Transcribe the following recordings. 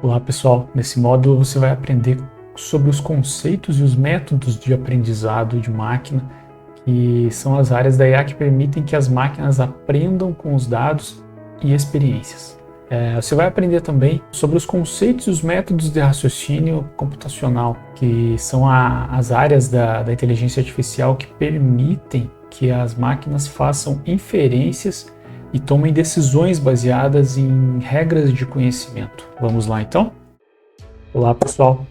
Olá pessoal, nesse módulo você vai aprender sobre os conceitos e os métodos de aprendizado de máquina, que são as áreas da IA que permitem que as máquinas aprendam com os dados e experiências. Você vai aprender também sobre os conceitos e os métodos de raciocínio computacional, que são as áreas da inteligência artificial que permitem que as máquinas façam inferências e tomem decisões baseadas em regras de conhecimento. Vamos lá então? Olá pessoal,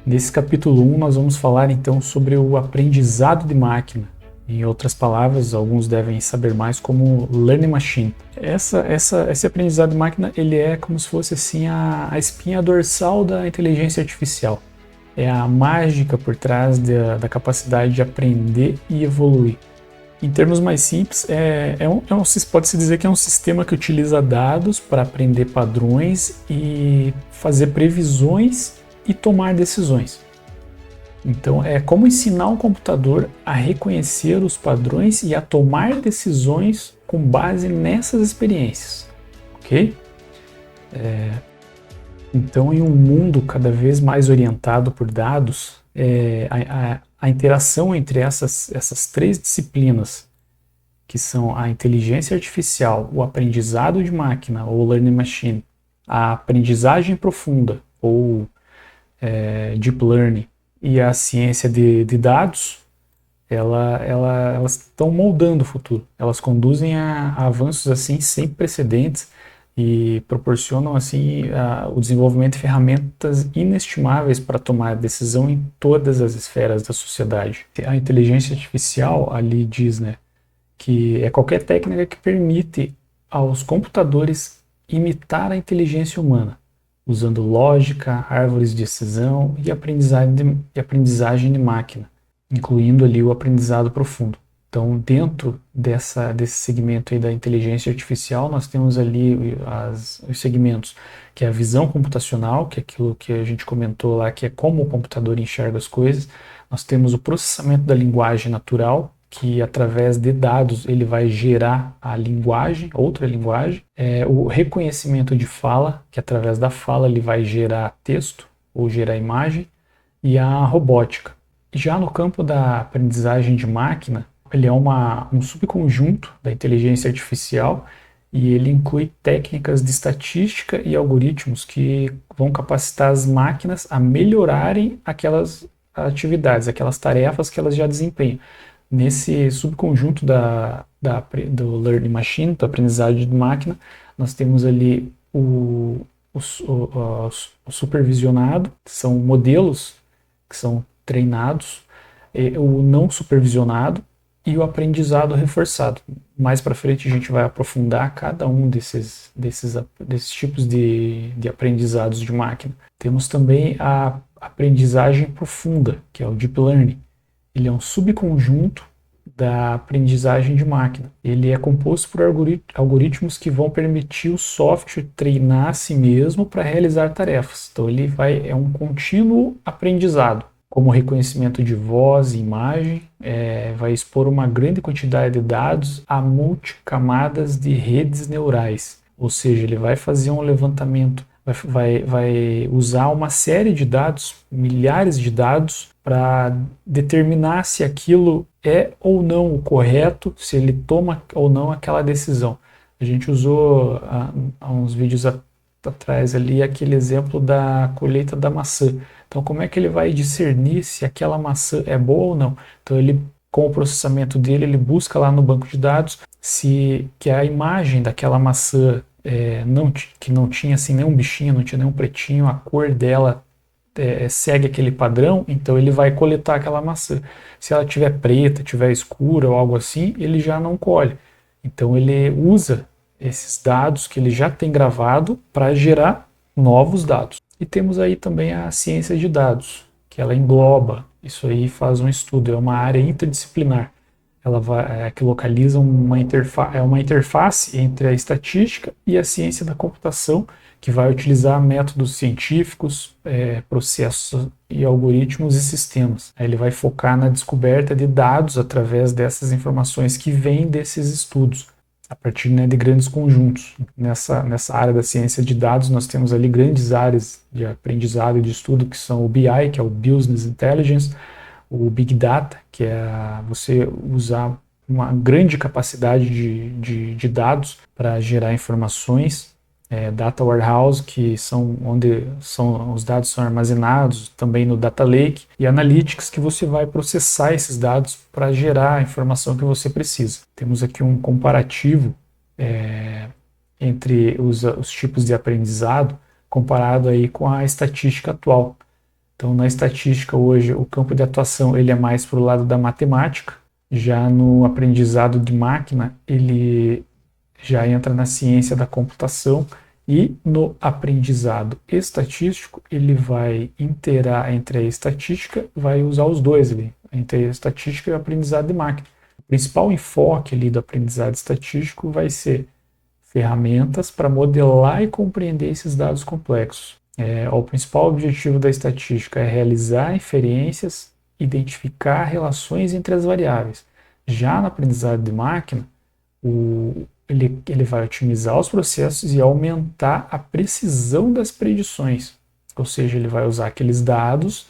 nesse capítulo 1 nós vamos falar então sobre o aprendizado de máquina. Em outras palavras, alguns devem saber mais como Learning Machine. Esse aprendizado de máquina ele é como se fosse assim a espinha dorsal da inteligência artificial. É a mágica por trás da capacidade de aprender e evoluir. Em termos mais simples, pode-se dizer que é um sistema que utiliza dados para aprender padrões e fazer previsões e tomar decisões. Então, é como ensinar um computador a reconhecer os padrões e a tomar decisões com base nessas experiências, ok? Então, em um mundo cada vez mais orientado por dados, a interação entre essas três disciplinas, que são a inteligência artificial, o aprendizado de máquina, ou learning machine, a aprendizagem profunda, ou deep learning, e a ciência de dados, elas estão moldando o futuro. Elas conduzem a avanços assim sem precedentes e proporcionam assim o desenvolvimento de ferramentas inestimáveis para tomar decisão em todas as esferas da sociedade. A inteligência artificial ali diz, que é qualquer técnica que permite aos computadores imitar a inteligência humana, usando lógica, árvores de decisão e aprendizagem de máquina, incluindo ali o aprendizado profundo. Então, dentro desse segmento aí da inteligência artificial, nós temos ali os segmentos, que é a visão computacional, que é aquilo que a gente comentou lá, que é como o computador enxerga as coisas. Nós temos o processamento da linguagem natural, que através de dados ele vai gerar a linguagem, outra linguagem. O reconhecimento de fala, que através da fala ele vai gerar texto ou gerar imagem. E a robótica. Já no campo da aprendizagem de máquina, ele é um subconjunto da inteligência artificial e ele inclui técnicas de estatística e algoritmos que vão capacitar as máquinas a melhorarem aquelas atividades, aquelas tarefas que elas já desempenham. Nesse subconjunto do Learning Machine, da aprendizagem de máquina, nós temos ali o supervisionado, que são modelos que são treinados, o não supervisionado e o aprendizado reforçado. Mais para frente a gente vai aprofundar cada um desses tipos de aprendizados de máquina. Temos também a aprendizagem profunda, que é o Deep Learning. Ele é um subconjunto da aprendizagem de máquina. Ele é composto por algoritmos que vão permitir o software treinar a si mesmo para realizar tarefas. Então é um contínuo aprendizado, como reconhecimento de voz e imagem, vai expor uma grande quantidade de dados a multicamadas de redes neurais. Ou seja, ele vai fazer um levantamento, vai usar uma série de dados, milhares de dados, para determinar se aquilo é ou não o correto, se ele toma ou não aquela decisão. A gente usou há uns vídeos atrás ali aquele exemplo da colheita da maçã. Então, como é que ele vai discernir se aquela maçã é boa ou não? Então, com o processamento dele, ele busca lá no banco de dados que a imagem daquela maçã que não tinha assim nenhum bichinho, não tinha nenhum pretinho, a cor dela segue aquele padrão, então ele vai coletar aquela maçã. Se ela tiver preta, tiver escura ou algo assim, ele já não colhe. Então ele usa esses dados que ele já tem gravado para gerar novos dados. E temos aí também a ciência de dados, que ela engloba, isso aí faz um estudo, é uma área interdisciplinar. Que localiza uma interface entre a estatística e a ciência da computação, que vai utilizar métodos científicos, processos e algoritmos e sistemas. Ele vai focar na descoberta de dados através dessas informações que vêm desses estudos. a partir, né, de grandes conjuntos. Nessa área da ciência de dados, nós temos ali grandes áreas de aprendizado e de estudo, que são o BI, que é o Business Intelligence, o Big Data, que é você usar uma grande capacidade de dados para gerar informações, Data Warehouse, que são onde os dados são armazenados, também no Data Lake, e Analytics, que você vai processar esses dados para gerar a informação que você precisa. Temos aqui um comparativo entre os tipos de aprendizado comparado aí com a estatística atual. Então, na estatística hoje, o campo de atuação ele é mais para o lado da matemática. Já no aprendizado de máquina, ele já entra na ciência da computação, e no aprendizado estatístico, ele vai interar entre a estatística, vai usar os dois ali, entre a estatística e o aprendizado de máquina. O principal enfoque ali do aprendizado estatístico vai ser ferramentas para modelar e compreender esses dados complexos. O principal objetivo da estatística é realizar inferências, identificar relações entre as variáveis. Já no aprendizado de máquina, ele vai otimizar os processos e aumentar a precisão das predições. Ou seja, ele vai usar aqueles dados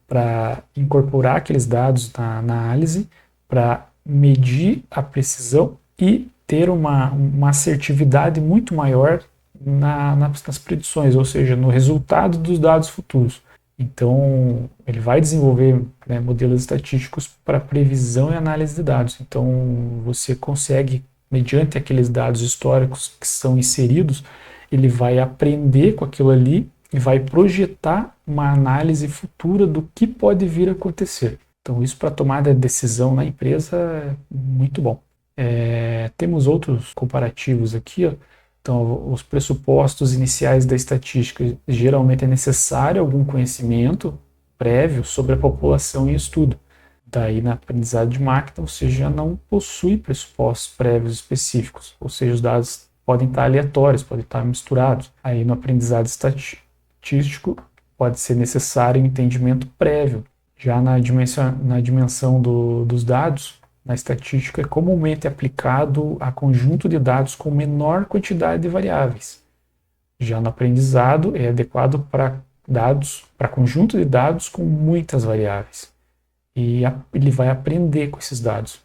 para incorporar aqueles dados na análise, para medir a precisão e ter uma assertividade muito maior nas predições, ou seja, no resultado dos dados futuros. Então, ele vai desenvolver, né, modelos estatísticos para previsão e análise de dados. Então, você consegue, mediante aqueles dados históricos que são inseridos, ele vai aprender com aquilo ali e vai projetar uma análise futura do que pode vir a acontecer. Então, isso para tomada de decisão na empresa é muito bom. Temos outros comparativos aqui, ó. Então, os pressupostos iniciais da estatística, geralmente é necessário algum conhecimento prévio sobre a população em estudo. Daí, na aprendizado de máquina, você já não possui pressupostos prévios específicos, ou seja, os dados podem estar aleatórios, podem estar misturados. Aí, no aprendizado estatístico, pode ser necessário um entendimento prévio. Já na dimensão dos dados, na estatística, é comumente aplicado a conjunto de dados com menor quantidade de variáveis. Já no aprendizado, é adequado para conjunto de dados com muitas variáveis. E ele vai aprender com esses dados.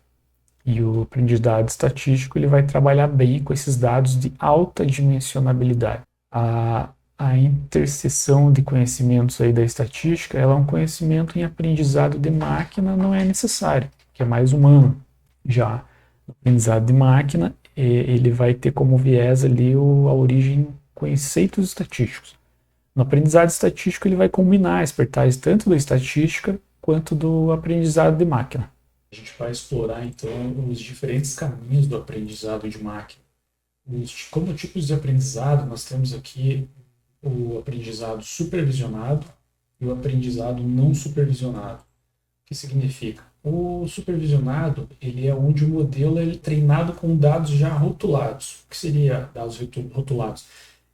E o aprendizado estatístico ele vai trabalhar bem com esses dados de alta dimensionabilidade. A interseção de conhecimentos aí da estatística, ela é um conhecimento em aprendizado de máquina, não é necessário, que é mais humano. Já no aprendizado de máquina, ele vai ter como viés ali a origem em conceitos estatísticos. No aprendizado estatístico, ele vai combinar expertise tanto da estatística quanto do aprendizado de máquina. A gente vai explorar, então, os diferentes caminhos do aprendizado de máquina. Como tipos de aprendizado, nós temos aqui o aprendizado supervisionado e o aprendizado não supervisionado. O que significa? O supervisionado, ele é onde o modelo é treinado com dados já rotulados. O que seria dados rotulados?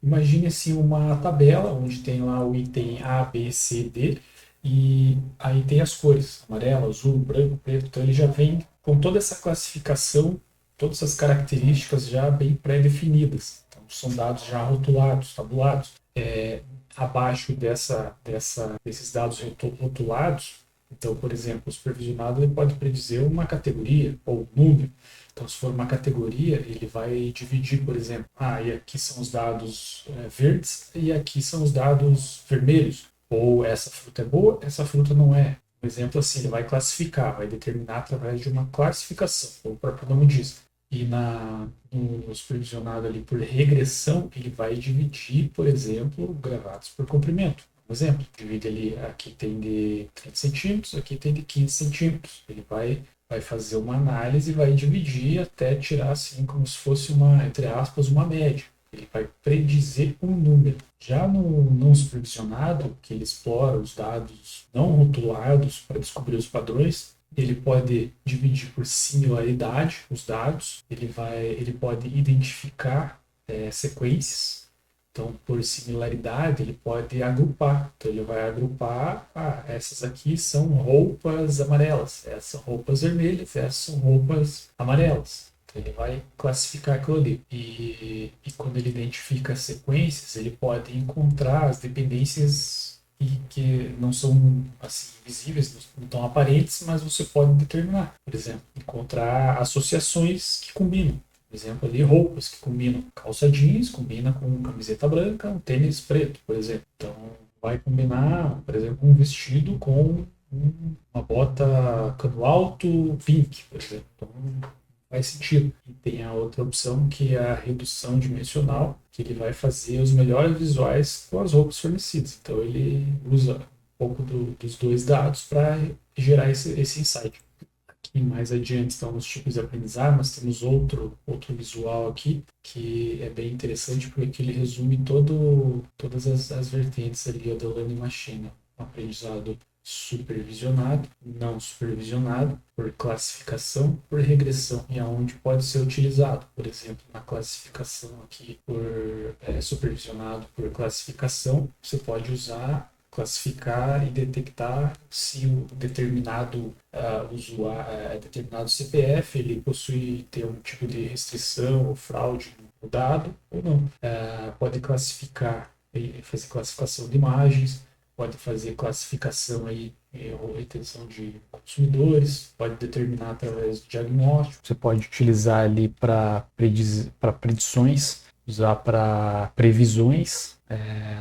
Imagine assim uma tabela onde tem lá o item A, B, C, D, e aí tem as cores, amarelo, azul, branco, preto. Então ele já vem com toda essa classificação, todas essas características já bem pré-definidas. Então são dados já rotulados, tabulados. Abaixo desses dados rotulados, então, por exemplo, o supervisionado ele pode predizer uma categoria ou um número. Então, se for uma categoria, ele vai dividir, por exemplo, e aqui são os dados verdes e aqui são os dados vermelhos. Ou essa fruta é boa, essa fruta não é. Por exemplo, assim, ele vai classificar, vai determinar através de uma classificação, como o próprio nome diz. E no supervisionado ali por regressão, ele vai dividir, por exemplo, gravados por comprimento. Por exemplo, divide ali, aqui tem de 30 centímetros, aqui tem de 15 centímetros. Ele vai fazer uma análise e vai dividir até tirar assim como se fosse entre aspas, uma média. Ele vai predizer um número. Já no não supervisionado, que ele explora os dados não rotulados para descobrir os padrões, ele pode dividir por similaridade os dados, ele pode identificar sequências. Então, por similaridade, ele pode agrupar. Então, ele vai agrupar, essas aqui são roupas amarelas, essas são roupas vermelhas, essas são roupas amarelas. Então ele vai classificar aquilo ali. E quando ele identifica as sequências, ele pode encontrar as dependências que não são assim visíveis, não tão aparentes, mas você pode determinar. Por exemplo, encontrar associações que combinam. Por exemplo, ali roupas que combinam. Calça jeans combina com camiseta branca, um tênis preto, por exemplo. Então vai combinar, por exemplo, um vestido com uma bota cano alto pink, por exemplo. Então faz sentido. E tem a outra opção que é a redução dimensional, que ele vai fazer os melhores visuais com as roupas fornecidas. Então ele usa um pouco dos dois dados para gerar esse insight. Aqui mais adiante estão os tipos de aprendizado, mas temos outro visual aqui que é bem interessante porque ele resume todas as vertentes ali do Learning Machine. Aprendizado supervisionado, não supervisionado, por classificação, por regressão, e aonde pode ser utilizado, por exemplo, na classificação aqui por supervisionado por classificação, você pode usar classificar e detectar se o determinado usuário, determinado CPF, ele possui ter um tipo de restrição ou fraude no dado ou não. Pode classificar, fazer classificação de imagens, pode fazer classificação aí, ou retenção de consumidores, pode determinar através do diagnóstico. Você pode utilizar ali para predições, usar para previsões,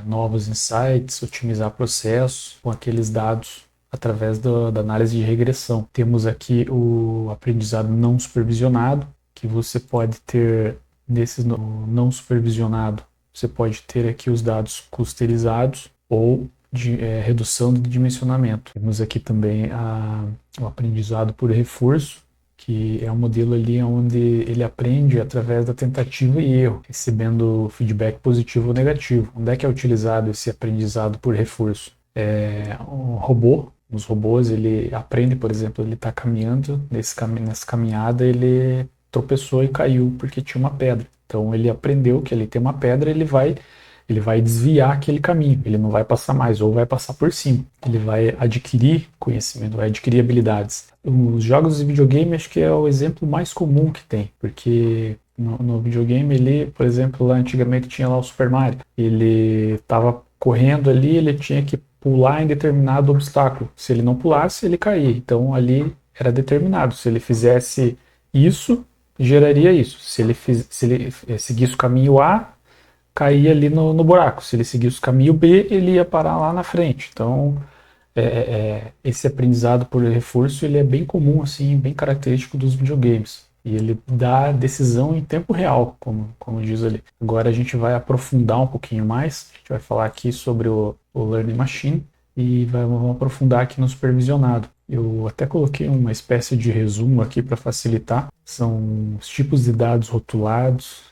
novos insights, otimizar processos com aqueles dados através da análise de regressão. Temos aqui o aprendizado não supervisionado, que você pode ter nesses não supervisionado, você pode ter aqui os dados clusterizados ou de redução de dimensionamento. Temos aqui também o aprendizado por reforço, que é um modelo ali onde ele aprende através da tentativa e erro, recebendo feedback positivo ou negativo. Onde é que é utilizado esse aprendizado por reforço? Um robô. Os robôs, ele aprende, por exemplo, ele está caminhando, nessa caminhada ele tropeçou e caiu porque tinha uma pedra. Então ele aprendeu que ali tem uma pedra, ele vai desviar aquele caminho, ele não vai passar mais, ou vai passar por cima. Ele vai adquirir conhecimento, vai adquirir habilidades. Os jogos de videogame acho que é o exemplo mais comum que tem, porque no videogame ele, por exemplo, lá antigamente tinha lá o Super Mario, ele estava correndo ali, ele tinha que pular em determinado obstáculo. Se ele não pulasse, ele caía. Então ali era determinado, se ele fizesse isso, geraria isso. Se ele seguisse o caminho A, caía ali no buraco. Se ele seguisse o caminho B, ele ia parar lá na frente. Então, esse aprendizado por reforço ele é bem comum, assim, bem característico dos videogames. E ele dá decisão em tempo real, como diz ali. Agora a gente vai aprofundar um pouquinho mais. A gente vai falar aqui sobre o Learning Machine e vamos aprofundar aqui no supervisionado. Eu até coloquei uma espécie de resumo aqui para facilitar. São os tipos de dados rotulados,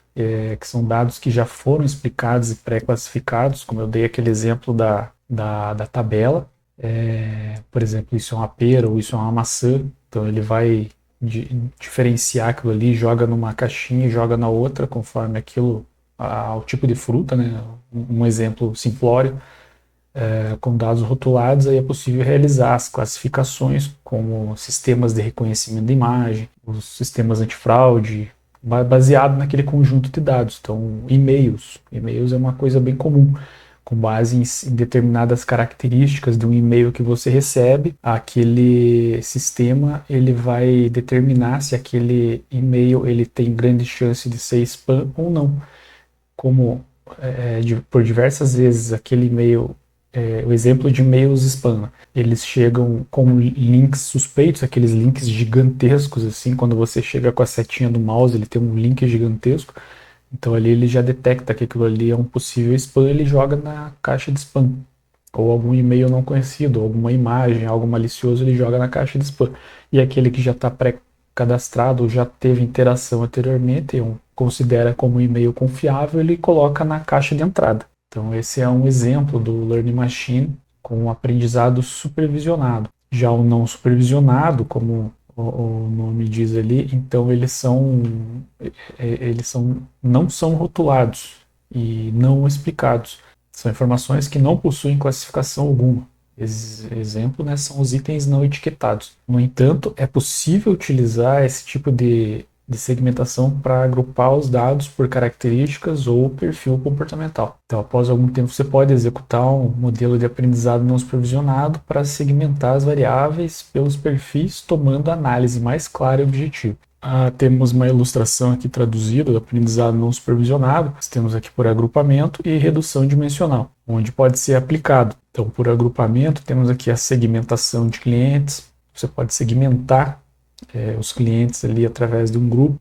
que são dados que já foram explicados e pré-classificados, como eu dei aquele exemplo da tabela. Por exemplo, isso é uma pera ou isso é uma maçã, então ele vai diferenciar aquilo ali, joga numa caixinha e joga na outra, conforme aquilo, ao tipo de fruta, né? Um exemplo simplório. Com dados rotulados, aí é possível realizar as classificações como sistemas de reconhecimento de imagem, os sistemas antifraude, baseado naquele conjunto de dados. Então, e-mails é uma coisa bem comum, com base em determinadas características de um e-mail que você recebe, aquele sistema ele vai determinar se aquele e-mail ele tem grande chance de ser spam ou não. Como por diversas vezes aquele e-mail, o exemplo de e-mails spam, eles chegam com links suspeitos, aqueles links gigantescos, assim, quando você chega com a setinha do mouse, ele tem um link gigantesco, então ali ele já detecta que aquilo ali é um possível spam, ele joga na caixa de spam, ou algum e-mail não conhecido, alguma imagem, algo malicioso, ele joga na caixa de spam, e aquele que já está pré-cadastrado, ou já teve interação anteriormente, considera como um e-mail confiável, ele coloca na caixa de entrada. Então esse é um exemplo do Learning Machine com um aprendizado supervisionado. Já o não supervisionado, como o nome diz ali, então não são rotulados e não explicados. São informações que não possuem classificação alguma. Exemplo, né, são os itens não etiquetados. No entanto, é possível utilizar esse tipo de de segmentação para agrupar os dados por características ou perfil comportamental. Então, após algum tempo, você pode executar um modelo de aprendizado não supervisionado para segmentar as variáveis pelos perfis, tomando análise mais clara e objetiva. Temos uma ilustração aqui traduzida do aprendizado não supervisionado. Nós temos aqui por agrupamento e redução dimensional, onde pode ser aplicado. Então, por agrupamento, temos aqui a segmentação de clientes. Você pode segmentar os clientes ali através de um grupo,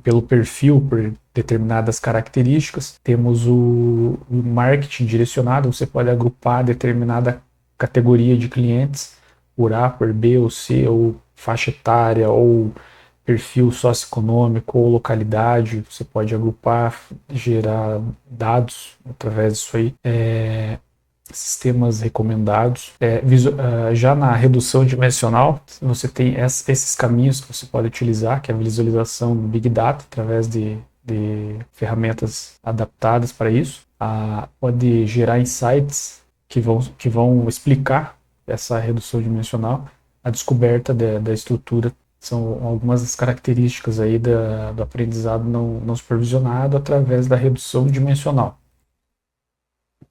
pelo perfil, por determinadas características. Temos o marketing direcionado. Você pode agrupar determinada categoria de clientes por A, por B ou C, ou faixa etária, ou perfil socioeconômico, ou localidade. Você pode agrupar, gerar dados através disso aí. Sistemas recomendados. Já na redução dimensional, você tem esses caminhos que você pode utilizar, que é a visualização do Big Data, através de ferramentas adaptadas para isso. Pode gerar insights que vão explicar essa redução dimensional. A descoberta da estrutura são algumas das características aí do aprendizado não supervisionado através da redução dimensional.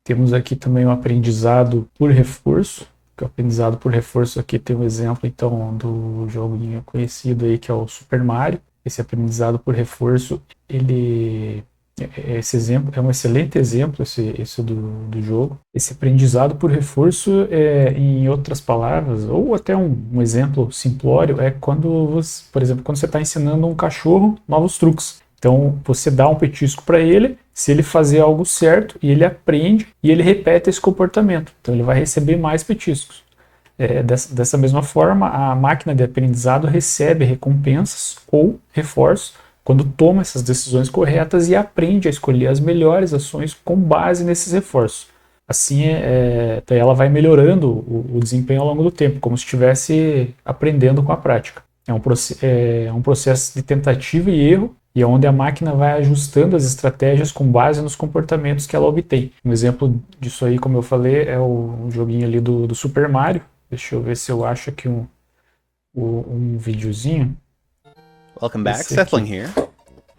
Temos aqui também o aprendizado por reforço, que o aprendizado por reforço aqui tem um exemplo então do joguinho conhecido aí que é o Super Mario. Esse aprendizado por reforço, esse exemplo é um excelente exemplo esse do jogo. Esse aprendizado por reforço, em outras palavras, ou até um exemplo simplório, é quando por exemplo, quando você está ensinando um cachorro novos truques. Então, você dá um petisco para ele, se ele fazer algo certo, e ele aprende, e ele repete esse comportamento. Então, ele vai receber mais petiscos. Dessa mesma forma, a máquina de aprendizado recebe recompensas ou reforços quando toma essas decisões corretas e aprende a escolher as melhores ações com base nesses reforços. Assim, ela vai melhorando o desempenho ao longo do tempo, como se estivesse aprendendo com a prática. É um processo de tentativa e erro, e é onde a máquina vai ajustando as estratégias com base nos comportamentos que ela obtém. Um exemplo disso aí, como eu falei, é o joguinho ali do Super Mario. Deixa eu ver se eu acho aqui um videozinho. Welcome back, Sethling here.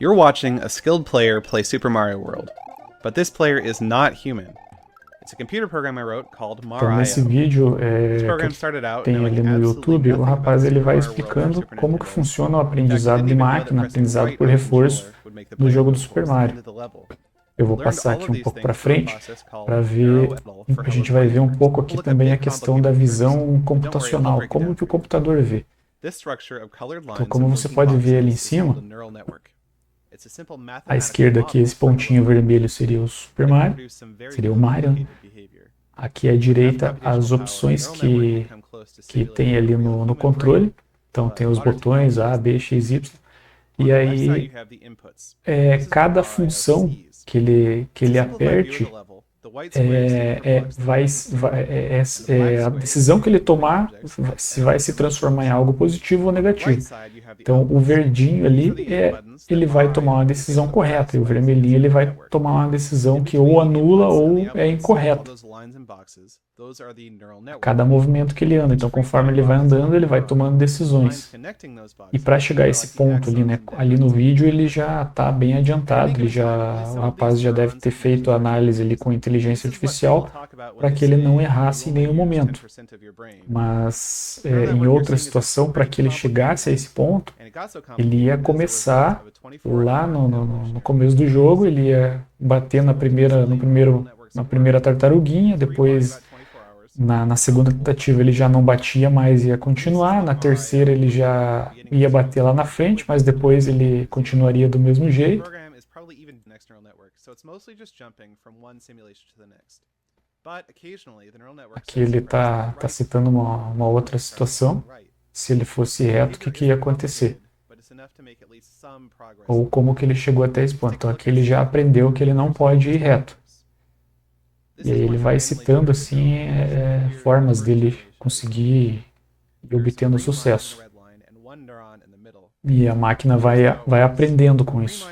You're watching a skilled player play Super Mario World, but this player is not human. It's a computer program I wrote called Mario. Então, nesse vídeo que tem ali no YouTube, o rapaz ele vai explicando como que funciona o aprendizado de máquina, aprendizado por reforço do jogo do Super Mario. Eu vou passar aqui um pouco para frente para ver, a gente vai ver um pouco aqui também a questão da visão computacional, como que o computador vê. Então, como você pode ver ali em cima, à esquerda aqui, esse pontinho vermelho seria o Super Mario, seria o Mario. Aqui à direita, as opções que tem ali no controle. Então, tem os botões A, B, X, Y. E aí, cada função que ele aperte, a decisão que ele tomar vai se transformar em algo positivo ou negativo. Então, o verdinho ali, ele vai tomar uma decisão correta, e o vermelhinho ele vai tomar uma decisão que ou anula ou é incorreta. Cada movimento que ele anda. Então, conforme ele vai andando, ele vai tomando decisões. E para chegar a esse ponto ali, né, ali no vídeo, ele já está bem adiantado. O rapaz já deve ter feito a análise ali com inteligência artificial para que ele não errasse em nenhum momento. Mas em outra situação, para que ele chegasse a esse ponto, ele ia começar lá no começo do jogo, ele ia bater na primeira tartaruguinha, depois na segunda tentativa ele já não batia mais e ia continuar, na terceira ele já ia bater lá na frente, mas depois ele continuaria do mesmo jeito. Aqui ele está citando uma outra situação. Se ele fosse reto, o que ia acontecer? Ou como que ele chegou até esse ponto. Então aqui ele já aprendeu que ele não pode ir reto. E aí ele vai citando assim formas dele conseguir ir obtendo sucesso. E a máquina vai aprendendo com isso.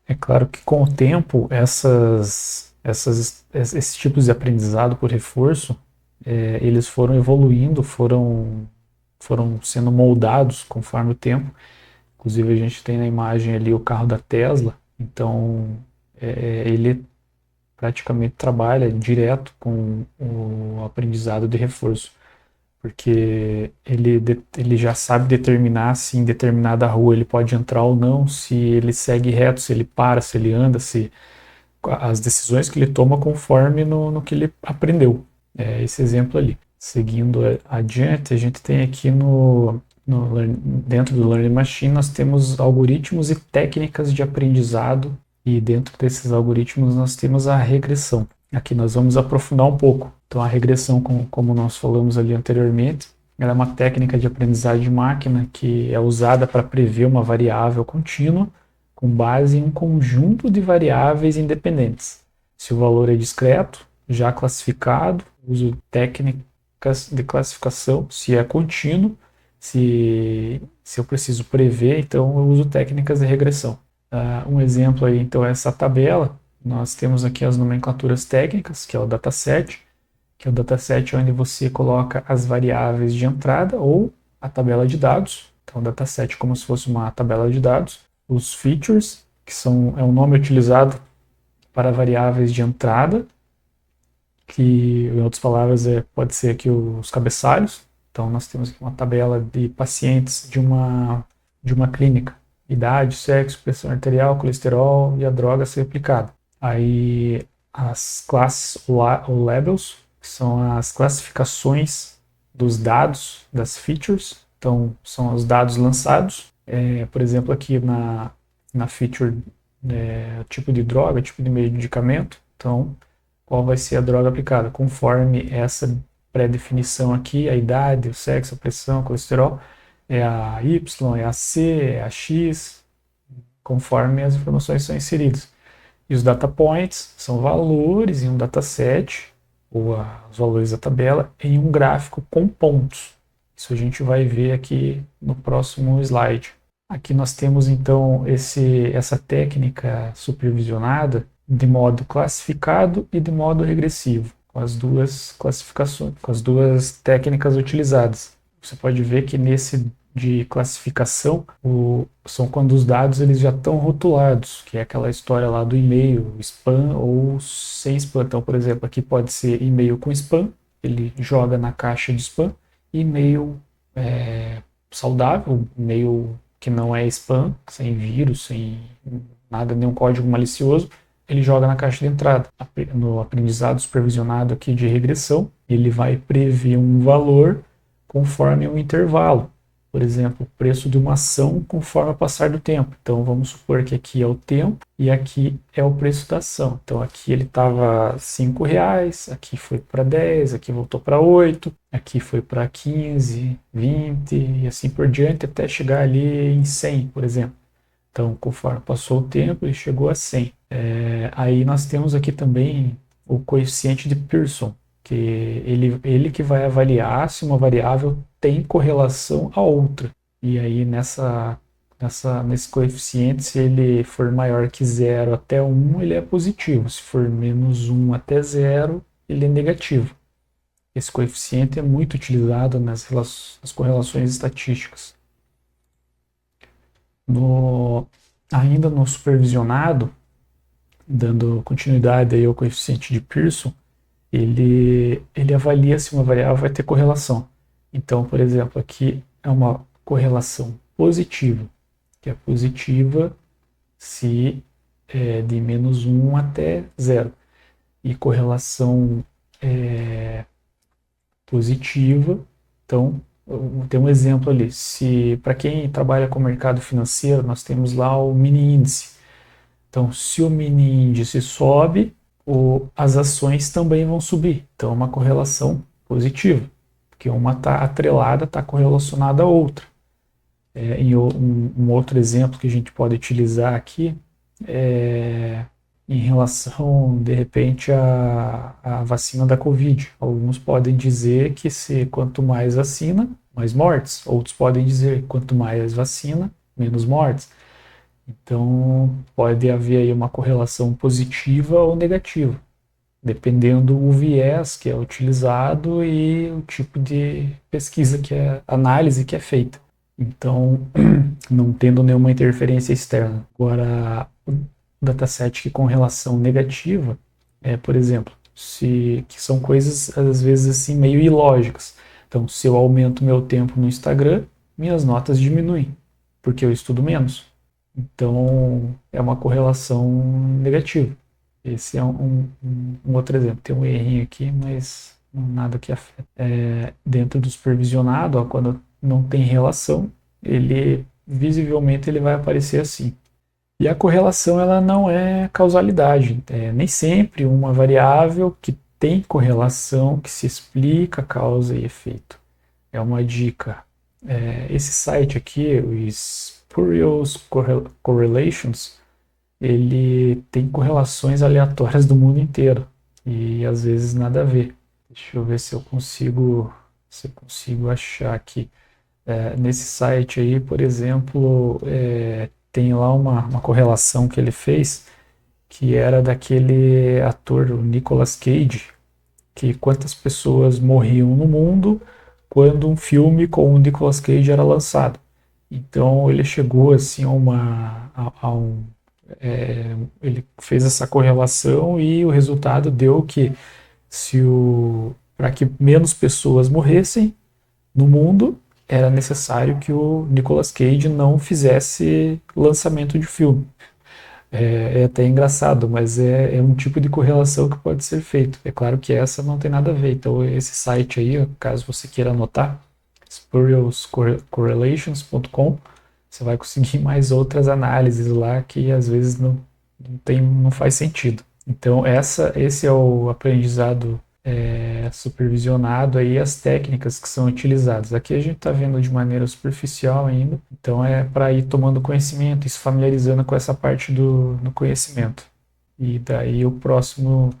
É claro que com o tempo esses tipos de aprendizado por reforço eles foram evoluindo, foram foram sendo moldados conforme o tempo. Inclusive a gente tem na imagem ali o carro da Tesla, então ele praticamente trabalha direto com o aprendizado de reforço, porque ele já sabe determinar se em determinada rua ele pode entrar ou não, se ele segue reto, se ele para, se ele anda, se as decisões que ele toma conforme no que ele aprendeu. É esse exemplo ali. Seguindo adiante, a gente tem aqui dentro do Learning Machine, nós temos algoritmos e técnicas de aprendizado, e dentro desses algoritmos nós temos a regressão. Aqui nós vamos aprofundar um pouco. Então a regressão, como nós falamos ali anteriormente, ela é uma técnica de aprendizagem de máquina que é usada para prever uma variável contínua com base em um conjunto de variáveis independentes. Se o valor é discreto, já classificado, uso técnicas de classificação. Se é contínuo, se eu preciso prever, então eu uso técnicas de regressão. Um exemplo aí, então, é essa tabela. Nós temos aqui as nomenclaturas técnicas, que é o dataset, que é o dataset onde você coloca as variáveis de entrada ou a tabela de dados. Então, o dataset como se fosse uma tabela de dados. Os features, que é um nome utilizado para variáveis de entrada, que, em outras palavras, pode ser aqui os cabeçalhos. Então, nós temos aqui uma tabela de pacientes de uma clínica. Idade, sexo, pressão arterial, colesterol e a droga a ser aplicada. Aí as classes ou labels, que são as classificações dos dados, das features. Então, são os dados lançados. Por exemplo, aqui na feature, tipo de droga, tipo de medicamento. Então, qual vai ser a droga aplicada? Conforme essa pré-definição aqui, a idade, o sexo, a pressão, o colesterol, é a Y, é a C, é a X, conforme as informações são inseridas. E os data points são valores em um dataset, ou os valores da tabela, em um gráfico com pontos. Isso a gente vai ver aqui no próximo slide. Aqui nós temos então essa técnica supervisionada de modo classificado e de modo regressivo, com as duas classificações, com as duas técnicas utilizadas. Você pode ver que nesse de classificação são quando os dados eles já estão rotulados, que é aquela história lá do e-mail, spam ou sem spam. Então, por exemplo, aqui pode ser e-mail com spam, ele joga na caixa de spam, e-mail saudável, e-mail que não é spam, sem vírus, sem nada, nenhum código malicioso, ele joga na caixa de entrada. No aprendizado supervisionado aqui de regressão, ele vai prever um valor conforme um intervalo. Por exemplo, o preço de uma ação conforme o passar do tempo. Então, vamos supor que aqui é o tempo e aqui é o preço da ação. Então, aqui ele estava R$5, aqui foi para 10, aqui voltou para 8, aqui foi para 15, 20 e assim por diante, até chegar ali em 100, por exemplo. Então, conforme passou o tempo, ele chegou a 100. Aí nós temos aqui também o coeficiente de Pearson, que ele que vai avaliar se uma variável tem correlação a outra. E aí nesse coeficiente, se ele for maior que 0 até 1, ele é positivo. Se for menos 1 até 0, ele é negativo. Esse coeficiente é muito utilizado nas correlações estatísticas. Ainda no supervisionado, dando continuidade aí ao coeficiente de Pearson, ele avalia se uma variável vai ter correlação. Então, por exemplo, aqui é uma correlação positiva, que é positiva se é de menos 1 até 0. E correlação positiva, então, tem um exemplo ali. Se para quem trabalha com o mercado financeiro, nós temos lá o mini índice. Então, se o mini índice sobe, as ações também vão subir. Então, é uma correlação positiva, porque uma está atrelada, está correlacionada à outra. Um outro exemplo que a gente pode utilizar aqui é em relação, de repente, à vacina da Covid. Alguns podem dizer que quanto mais vacina, mais mortes. Outros podem dizer quanto mais vacina, menos mortes. Então, pode haver aí uma correlação positiva ou negativa. dependendo o viés que é utilizado e o tipo de pesquisa análise que é feita. Então, não tendo nenhuma interferência externa. Agora, o dataset com relação negativa por exemplo, que são coisas às vezes assim meio ilógicas. Então, se eu aumento meu tempo no Instagram, minhas notas diminuem, porque eu estudo menos. Então, é uma correlação negativa. Esse é um outro exemplo. Tem um errinho aqui, mas nada que afeta. Dentro do supervisionado, ó, quando não tem relação, visivelmente ele vai aparecer assim. E a correlação ela não é causalidade. Nem sempre uma variável que tem correlação, que se explica causa e efeito. É uma dica. Esse site aqui, o Spurious Correlations, ele tem correlações aleatórias do mundo inteiro. E às vezes nada a ver. Deixa eu ver se eu consigo achar aqui. Nesse site aí, por exemplo, tem lá uma correlação que ele fez, que era daquele ator, o Nicolas Cage, que quantas pessoas morriam no mundo quando um filme com o Nicolas Cage era lançado. Então ele chegou assim ele fez essa correlação e o resultado deu que para que menos pessoas morressem no mundo, era necessário que o Nicolas Cage não fizesse lançamento de filme. É até engraçado, mas é um tipo de correlação que pode ser feito. É claro que essa não tem nada a ver. Então, esse site aí, caso você queira anotar, spuriouscorrelations.com, você vai conseguir mais outras análises lá que às vezes não faz sentido. Então, esse é o aprendizado supervisionado aí, as técnicas que são utilizadas. Aqui a gente está vendo de maneira superficial ainda, então é para ir tomando conhecimento e se familiarizando com essa parte do conhecimento. E daí o próximo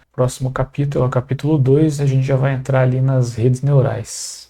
capítulo, o capítulo 2, a gente já vai entrar ali nas redes neurais.